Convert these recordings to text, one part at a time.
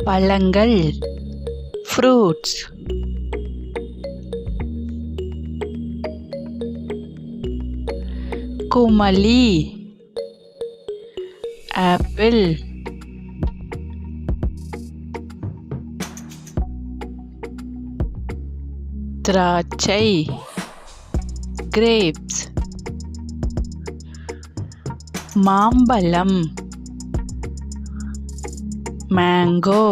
பழங்கள் fruits. Kumily apple. திராட்சை grapes. மாம்பழம் mango.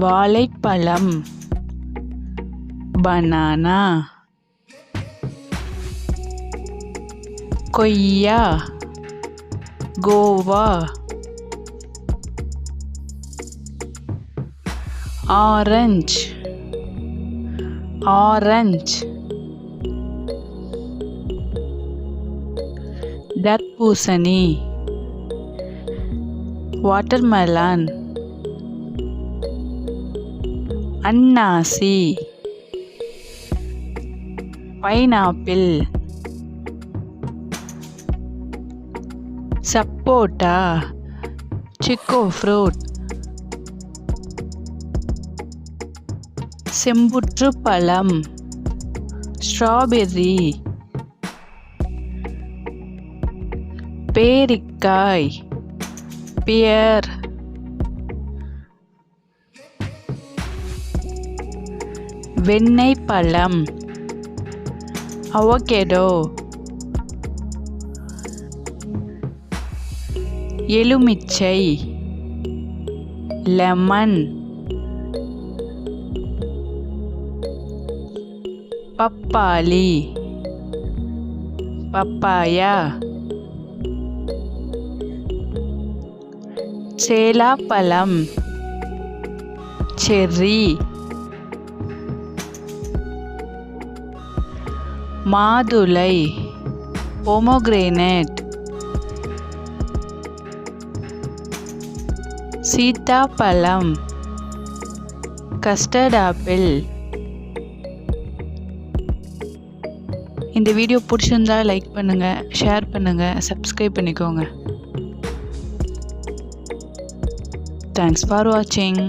வாழைப்பழம் banana. கொய்யா கோவா. ஆரஞ்சு தர்பூசணி வாட்டர்மெலன். அன்னாசி பைனாப்பிள். சப்போட்டா சிக்கோ ஃப்ரூட். செம்புற்று பழம் ஸ்ட்ராபெர்ரி. பேரிக்காய் பியர். வெண்ணெய் பழம் அவகேடோ. எலுமிச்சை லெமன். பப்பாளி பப்பாயா. சேலாப்பழம் செர்ரி. மாதுளை பொமோகிரேனேட். சீத்தாப்பழம் கஸ்டர்ட் ஆப்பிள். இந்த வீடியோ பிடிச்சிருந்தா லைக் பண்ணுங்கள், ஷேர் பண்ணுங்கள், சப்ஸ்கிரைப் பண்ணிக்கோங்க. தேங்க்ஸ் ஃபார் வாட்சிங்.